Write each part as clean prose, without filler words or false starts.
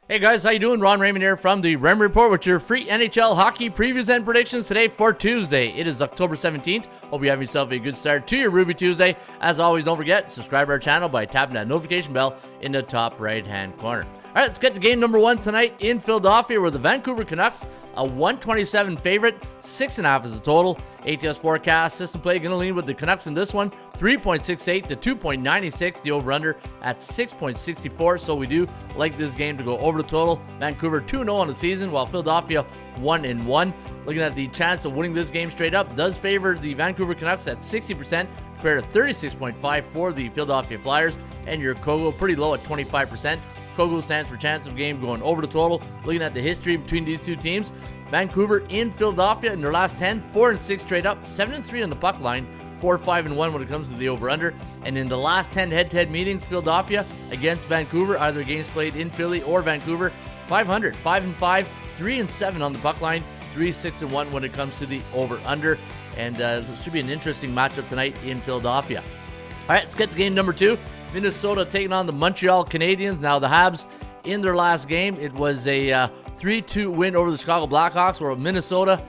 Hey guys, how you doing? Ron Raymond here from the Raymond Report with your free NHL hockey previews and predictions today for Tuesday. It is October 17th. Hope you have yourself a good start to your Ruby Tuesday. As always, don't forget, subscribe to our channel by tapping that notification bell in the top right-hand corner. All right, let's get to game number one tonight in Philadelphia, where the Vancouver Canucks, a 127 favorite, 6.5 is the total. ATS forecast system play going to lean with the Canucks in this one, 3.68 to 2.96. The over-under at 6.64. So we do like this game to go over the total. Vancouver 2-0 on the season, while Philadelphia 1-1. Looking at the chance of winning this game straight up, does favor the Vancouver Canucks at 60%. Compared to 36.5 for the Philadelphia Flyers, and your Kogo pretty low at 25%. Kogo stands for chance of game going over the total. Looking at the history between these two teams, Vancouver in Philadelphia in their last 10, 4-6 straight up, 7-3 on the puck line, 4-5-1 when it comes to the over-under. And in the last 10 head-to-head meetings, Philadelphia against Vancouver, either games played in Philly or Vancouver, 500, 5-5, 3-7 on the puck line, 3-6-1 when it comes to the over-under. And it should be an interesting matchup tonight in Philadelphia. All right, let's get to game number two. Minnesota taking on the Montreal Canadiens. Now, the Habs, in their last game, it was a 3-2 win over the Chicago Blackhawks, where Minnesota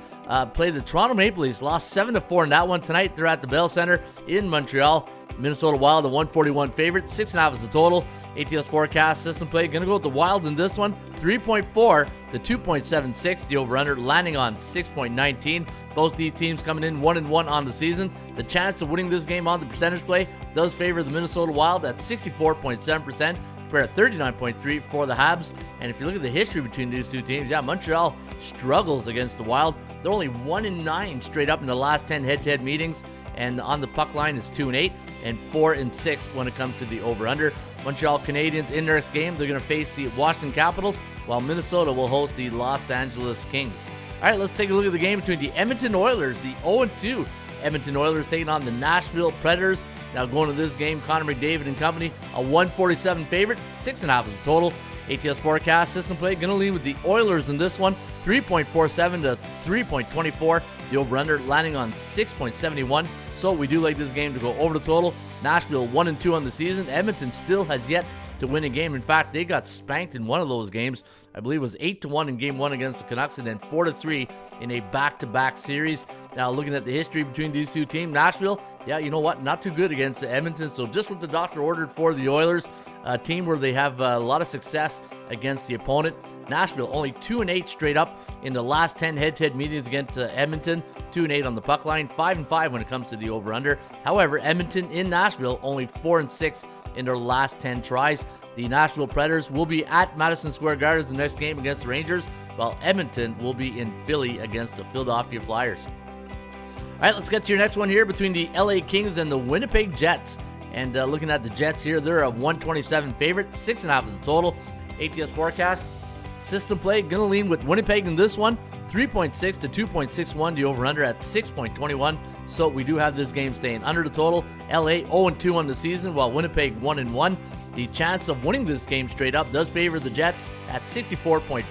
played the Toronto Maple Leafs, lost 7-4 in that one. Tonight, they're at the Bell Center in Montreal. Minnesota Wild, a 141 favorite, 6.5 is the total. ATS forecast system play going to go with the Wild in this one, 3.4 to 2.76. The over-under landing on 6.19. Both these teams coming in 1-1 on the season. The chance of winning this game on the percentage play does favor the Minnesota Wild at 64.7%. Compared to 39.3 for the Habs. And if you look at the history between these two teams, Montreal struggles against the Wild. They're only 1-9 straight up in the last 10 head-to-head meetings. And on the puck line is 2-8 and 4-6 when it comes to the over-under. Montreal Canadiens in their next game, they're going to face the Washington Capitals, while Minnesota will host the Los Angeles Kings. All right, let's take a look at the game between the Edmonton Oilers, the 0-2 Edmonton Oilers taking on the Nashville Predators. Now going to this game, Connor McDavid and company, a 147 favorite, 6.5 is the total. ATS forecast system play going to lean with the Oilers in this one, 3.47 to 3.24. The over-under landing on 6.71. So we do like this game to go over the total. Nashville 1-2 on the season. Edmonton still has yet to win a game. In fact, they got spanked in one of those games. I believe it was 8-1 in game one against the Canucks, and then 4-3 in a back-to-back series. Now, looking at the history between these two teams, Nashville, you know what? Not too good against Edmonton. So just what the doctor ordered for the Oilers, a team where they have a lot of success against the opponent. Nashville only 2-8 straight up in the last 10 head-to-head meetings against Edmonton. 2-8 on the puck line, 5-5 when it comes to the over-under. However, Edmonton in Nashville only 4-6 in their last 10 tries. The Nashville Predators will be at Madison Square Garden the next game against the Rangers, while Edmonton will be in Philly against the Philadelphia Flyers. All right, let's get to your next one here between the LA Kings and the Winnipeg Jets. And looking at the Jets here, they're a 127 favorite, 6.5 is the total. ATS forecast system play going to lean with Winnipeg in this one, 3.6 to 2.61. The over-under at 6.21. So we do have this game staying under the total. LA 0-2 on the season, while Winnipeg 1-1. The chance of winning this game straight up does favor the Jets at 64.5%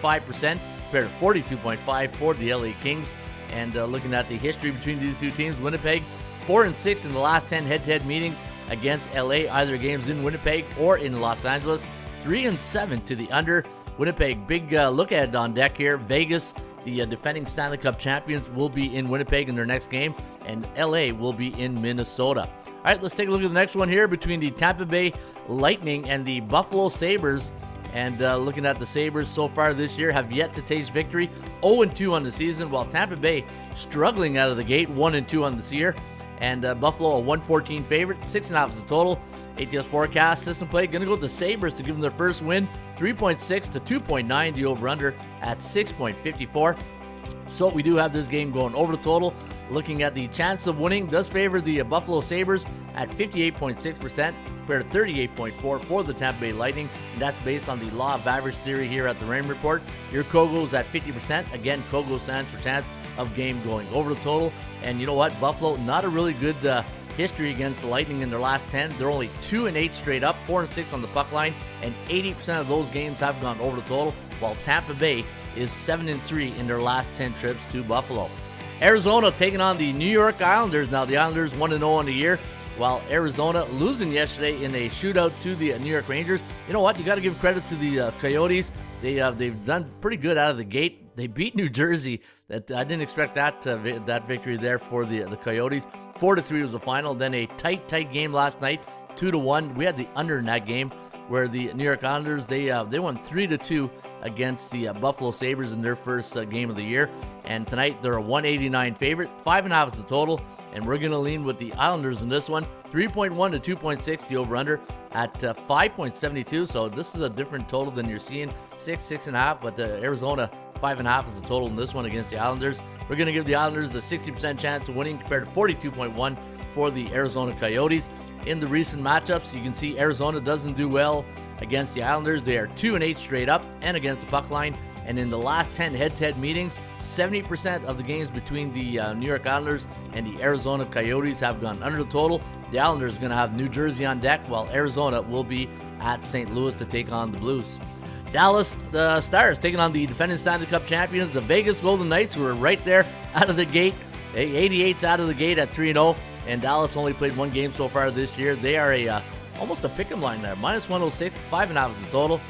compared to 42.5 for the LA Kings. And looking at the history between these two teams, Winnipeg 4-6 in the last 10 head-to-head meetings against LA, either games in Winnipeg or in Los Angeles. 3-7 to the under. Winnipeg, big look ahead on deck here. Vegas, the defending Stanley Cup champions, will be in Winnipeg in their next game, and LA will be in Minnesota. All right, let's take a look at the next one here between the Tampa Bay Lightning and the Buffalo Sabres. And looking at the Sabres so far this year, have yet to taste victory. 0-2 on the season, while Tampa Bay struggling out of the gate, 1-2 on this year. And Buffalo, a 114 favorite, 6.5 is the total. ATS forecast system play going to go with the Sabres to give them their first win, 3.6 to 2.9. The over-under at 6.54. So we do have this game going over the total. Looking at the chance of winning, does favor the Buffalo Sabres at 58.6%, compared to 38.4% for the Tampa Bay Lightning, and that's based on the law of average theory here at the Raymond Report. Your Kogo's at 50%. Again, Kogo stands for chance of game going over the total. And you know what? Buffalo, not a really good history against the Lightning in their last 10. They're only 2-8 straight up, 4-6 on the puck line, and 80% of those games have gone over the total, while Tampa Bay is 7-3 in their last 10 trips to Buffalo. Arizona taking on the New York Islanders. Now, the Islanders 1-0 on the year, while Arizona losing yesterday in a shootout to the New York Rangers. You know what? You got to give credit to the Coyotes. They've done pretty good out of the gate. They beat New Jersey. I didn't expect that victory there for the Coyotes. 4-3 was the final. Then a tight game last night, 2-1. We had the under in that game, where the New York Islanders they won 3-2 against the Buffalo Sabres in their first game of the year. And tonight they're a 189 favorite. 5.5 is the total, and we're going to lean with the Islanders in this one. 3.1 to 2.6, the over-under at 5.72. So this is a different total than you're seeing. 6.5, but the Arizona 5.5 is the total in this one against the Islanders. We're going to give the Islanders a 60% chance of winning compared to 42.1 for the Arizona Coyotes. In the recent matchups, you can see Arizona doesn't do well against the Islanders. They are 2-8 straight up and against the puck line. And in the last 10 head-to-head meetings, 70% of the games between the New York Islanders and the Arizona Coyotes have gone under the total. The Islanders are going to have New Jersey on deck, while Arizona will be at St. Louis to take on the Blues. Dallas Stars taking on the defending Stanley Cup champions, the Vegas Golden Knights, who are right there out of the gate. 88's out of the gate at 3-0, and Dallas only played one game so far this year. They are almost a pick'em line there. -106, 5.5 is the total.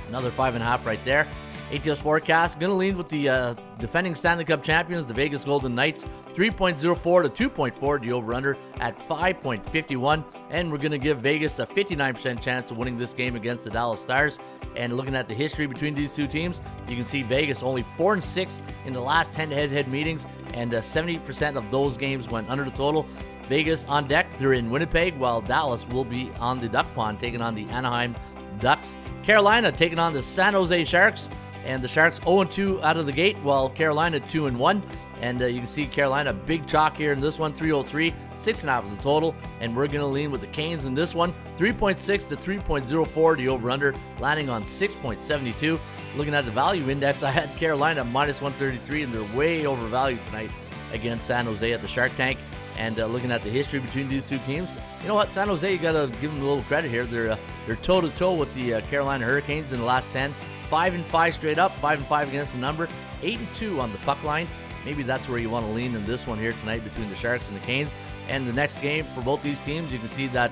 Another 5.5 right there. ATS forecast, going to lean with the defending Stanley Cup champions, the Vegas Golden Knights. 3.04 to 2.4, the over-under at 5.51. And we're going to give Vegas a 59% chance of winning this game against the Dallas Stars. And looking at the history between these two teams, you can see Vegas only 4-6 in the last 10 head-to-head meetings, and 70% of those games went under the total. Vegas on deck, they're in Winnipeg, while Dallas will be on the Duck Pond taking on the Anaheim Ducks. Carolina taking on the San Jose Sharks. And the Sharks 0-2 out of the gate, while Carolina 2-1. And you can see Carolina big chalk here in this one, 303, 6.5 is the total. And we're going to lean with the Canes in this one, 3.6 to 3.04, the over-under, landing on 6.72. Looking at the value index, I had Carolina -133, and they're way overvalued tonight against San Jose at the Shark Tank. And looking at the history between these two teams, you know what, San Jose, you got to give them a little credit here. They're toe-to-toe with the Carolina Hurricanes in the last 10. 5-5 straight up, 5-5 against the number, 8-2 on the puck line. Maybe that's where you want to lean in this one here tonight between the Sharks and the Canes. And the next game for both these teams, you can see that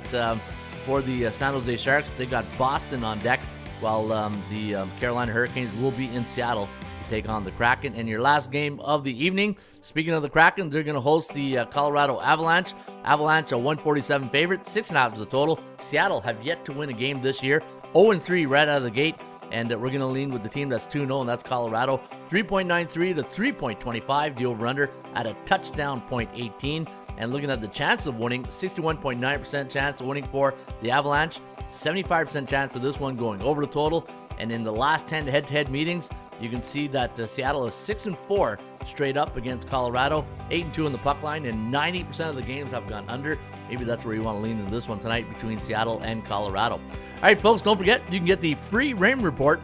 for the San Jose Sharks, they got Boston on deck, while the Carolina Hurricanes will be in Seattle to take on the Kraken. And your last game of the evening, speaking of the Kraken, they're going to host the Colorado Avalanche. Avalanche a 147 favorite, 6.5 is the total. Seattle have yet to win a game this year, 0-3 right out of the gate. And we're going to lean with the team that's 2-0, and that's Colorado. 3.93 to 3.25, the over-under at a touchdown .18. And looking at the chances of winning, 61.9% chance of winning for the Avalanche. 75% chance of this one going over the total. And in the last 10 head-to-head meetings, you can see that Seattle is 6-4 straight up against Colorado, 8-2 in the puck line, and 90% of the games have gone under. Maybe that's where you want to lean in this one tonight between Seattle and Colorado. All right, folks, don't forget, you can get the free Raymond Report.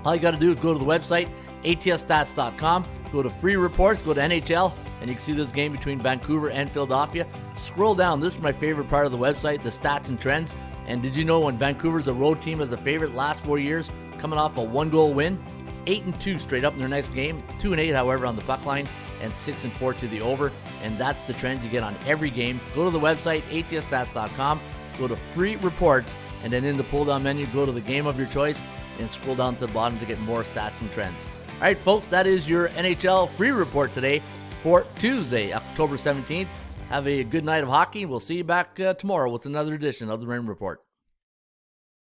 All you got to do is go to the website, atsstats.com, go to free reports, go to NHL, and you can see this game between Vancouver and Philadelphia. Scroll down. This is my favorite part of the website, the stats and trends. And did you know when Vancouver's a road team as a favorite last 4 years, coming off a 1-goal win, 8-2 straight up in their next game, 2-8, however, on the puck line, and 6-4 to the over. And that's the trends you get on every game. Go to the website, atsstats.com, go to free reports, and then in the pull-down menu, go to the game of your choice and scroll down to the bottom to get more stats and trends. All right, folks, that is your NHL free report today for Tuesday, October 17th. Have a good night of hockey. We'll see you back tomorrow with another edition of the Raymond Report.